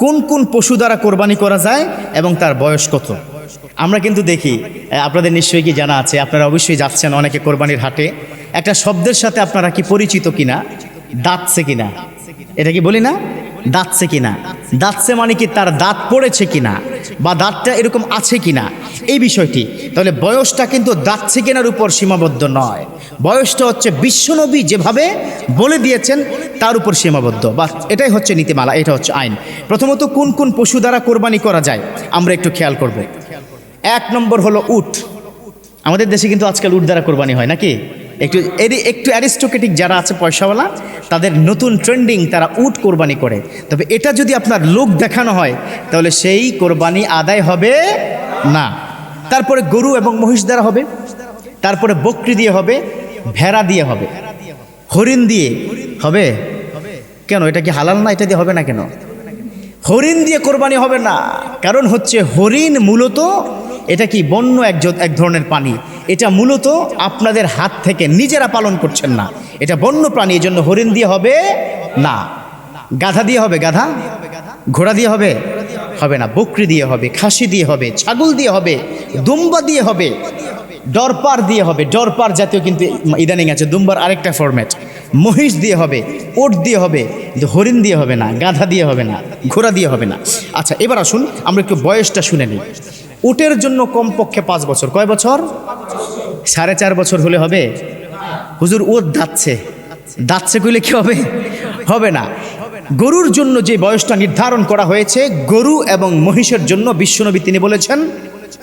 কোন কোন পশু দ্বারা কোরবানি করা যায় এবং তার বয়স কত। আমরা কিন্তু দেখি, আপনাদের নিশ্চয়ই কি জানা আছে, আপনারা অবশ্যই যাচ্ছেন অনেকে কোরবানির হাটে, একটা শব্দের সাথে আপনারা কি পরিচিত কিনা, দাঁতছে কিনা, এটা কি বলি না, দাঁতছে কিনা। দাঁতছে মানে কি তার দাঁত পড়েছে কিনা বা দাঁতটা এরকম আছে কিনা, এই বিষয়টি। তাহলে বয়সটা কিন্তু দাঁতছে কিনার উপর সীমাবদ্ধ নয়, বয়সটা হচ্ছে বিশ্বনবী যেভাবে বলে দিয়েছেন তার উপর সীমাবদ্ধ, বা এটাই হচ্ছে নীতিমালা, এটা হচ্ছে আইন। প্রথমত কোন কোন পশু দ্বারা কোরবানি করা যায় আমরা একটু খেয়াল করব। এক নম্বর হলো উট। আমাদের দেশে কিন্তু আজকাল উট দ্বারা কোরবানি হয় নাকি, একটু অ্যারিস্টোক্রেটিক যারা আছে পয়সাওয়ালা, তাদের নতুন ট্রেন্ডিং, তারা উট কোরবানি করে। তবে এটা যদি আপনার লোক দেখানো হয় তাহলে সেই কোরবানি আদায় হবে না। তারপরে গরু এবং মহিষ দ্বারা হবে, তারপরে বকরি দিয়ে হবে, ভেড়া দিয়ে হবে, হরিণ দিয়ে হবে। কেন, এটা কি হালাল না? এটা দিয়ে হবে না কেন? হরিণ দিয়ে কোরবানি হবে না, কারণ হচ্ছে হরিণ মূলত এটা কি বন্য এক ধরনের প্রাণী, এটা মূলত আপনাদের হাত থেকে নিজেরা পালন করছেন না, এটা বন্য প্রাণী, এই জন্য হরিণ দিয়ে হবে না। গাধা দিয়ে হবে, গাধা, ঘোড়া দিয়ে হবে, হবে না। বকরি দিয়ে হবে, খাসি দিয়ে হবে, ছাগল দিয়ে হবে, দুম্বা দিয়ে হবে, ডরপার দিয়ে হবে, ডরপার জাতীয় কিন্তু ইদানিং আছে, দুম্বার আরেকটা ফরম্যাট। মহিষ দিয়ে হবে, ওট দিয়ে হবে, কিন্তু হরিণ দিয়ে হবে না, গাধা দিয়ে হবে না, ঘোড়া দিয়ে হবে না। আচ্ছা, এবার আসুন আমরা একটু বয়সটা শুনে নিই। উটের জন্য কমপক্ষে 5 বছর। কয় বছর? 4.5 বছর হলে হবে? হুজুর ওট দাঁতছে কইলে কি হবে? হবে না। গরুর জন্য যে বয়সটা নির্ধারণ করা হয়েছে, গরু এবং মহিষের জন্য বিশ্বনবী তিনি বলেছেন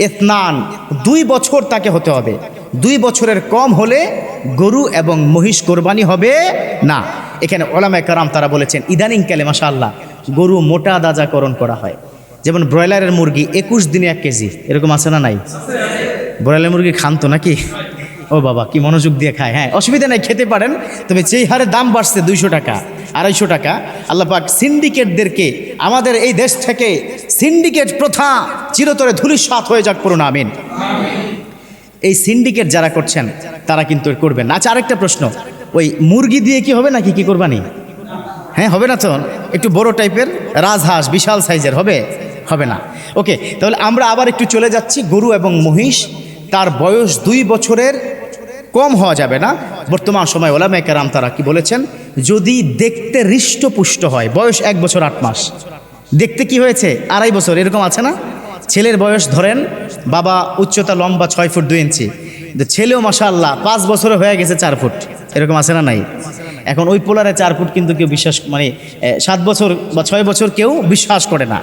ইতনান, 2 বছর তাকে হতে হবে। 2 বছরের কম হলে গরু এবং মহিষ কোরবানি হবে না। এখানে ওলামায়ে কেরাম তারা বলেছেন ইদানিংকালে মাশাআল্লাহ গরু মোটা দাজাকরণ করা হয়। যেমন ব্রয়লারের মুরগি 21 দিনে 1 কেজি, এরকম আছে না নাই? ব্রয়লার মুরগি খান তো নাকি? ও বাবা, কি মনোযোগ দিয়ে খায়। হ্যাঁ, অসুবিধা নাই, খেতে পারেন। তবে যেই হারে দাম বাড়ছে 200 টাকা, 250 টাকা, আল্লাহ পাক সিন্ডিকেটদেরকে আমাদের এই দেশ থেকে, সিন্ডিকেট প্রথা চিরতরে ধূলিসাৎ হয়ে যাক, পড়ুন আমিন। এই সিন্ডিকেট যারা করছেন তারা কিন্তু করবেন না। আচ্ছা, আরেকটা প্রশ্ন, ওই মুরগি দিয়ে কি হবে নাকি কি কোরবানি? হ্যাঁ, হবে না তো? একটু বড় টাইপের রাজহাঁস, বিশাল সাইজের হবে? হবে না। ওকে, তাহলে আমরা আবার একটু চলে যাচ্ছি। গরু এবং মহিষ তার বয়স 2 বছরের কম হওয়া যাবে না। বর্তমান সময় ওলামায়ে কেরাম তারা কি বলেছেন, যদি দেখতে হৃষ্টপুষ্ট হয়, বয়স 1 বছর 8 মাস, দেখতে কি হয়েছে 2.5 বছর, এরকম আছে না? ছেলের বয়স ধরেন, বাবা উচ্চতা লম্বা 6 ফুট 2 ইঞ্চি, ছেলেও মাশাআল্লাহ 5 বছরে হয়ে গেছে 4 ফুট, এরকম আছে না নাই? এখন ওই পোলারে 4 ফুট কিন্তু কেউ বিশ্বাস, মানে 7 বছর বা 6 বছর কেউ বিশ্বাস করে না।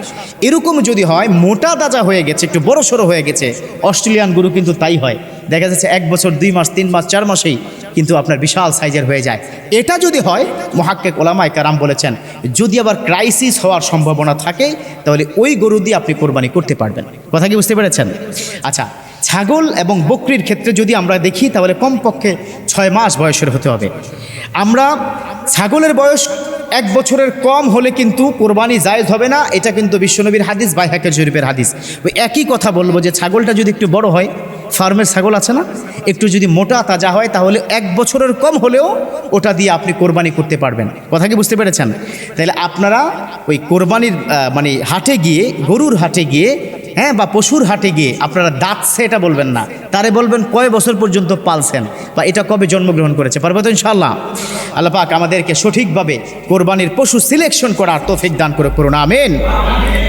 এরকম যদি হয়, মোটা তাজা হয়ে গেছে, একটু বড় সড়ো হয়ে গেছে, অস্ট্রেলিয়ান গরু কিন্তু তাই হয়, দেখা যাচ্ছে 1 বছর 2 মাস 3 মাস 4 মাসেই কিন্তু আপনার বিশাল সাইজের হয়ে যায়। এটা যদি হয়, মুহাক্কিক ওলামায়ে কেরাম বলেছেন যদি আবার ক্রাইসিস হওয়ার সম্ভাবনা থাকে তাহলে ওই গরু দিয়ে আপনি কোরবানি করতে পারবেন। কথা কি বুঝতে পেরেছেন? আচ্ছা, ছাগল এবং বকরির ক্ষেত্রে যদি আমরা দেখি তাহলে কমপক্ষে 6 মাস বয়সের হতে হবে। আমরা ছাগলের বয়স 1 বছরের কম হলে কিন্তু কোরবানি জায়েজ হবে না। এটা কিন্তু বিশ্বনবীর হাদিস, বাইহাকী শরীফের হাদিস। ওই একই কথা বলবো যে ছাগলটা যদি একটু বড় হয়, ফার্মের ছাগল আছে না, একটু যদি মোটা তাজা হয়, তাহলে 1 বছরের কম হলেও ওটা দিয়ে আপনি কোরবানি করতে পারবেন। কথা কি বুঝতে পেরেছেন? তাহলে আপনারা ওই কোরবানির মানে হাটে গিয়ে, গরুর হাটে গিয়ে, হ্যাঁ, বা পশুর হাটে গিয়ে আপনারা দাঁতছে এটা বলবেন না, তারে বলবেন কয় বছর পর্যন্ত পালছেন বা এটা কবে জন্মগ্রহণ করেছে। পারবো তো ইনশাআল্লাহ? আল্লাহ পাক আমাদেরকে সঠিকভাবে কোরবানির পশু সিলেকশন করার তৌফিক দান করে করুন, আমিন।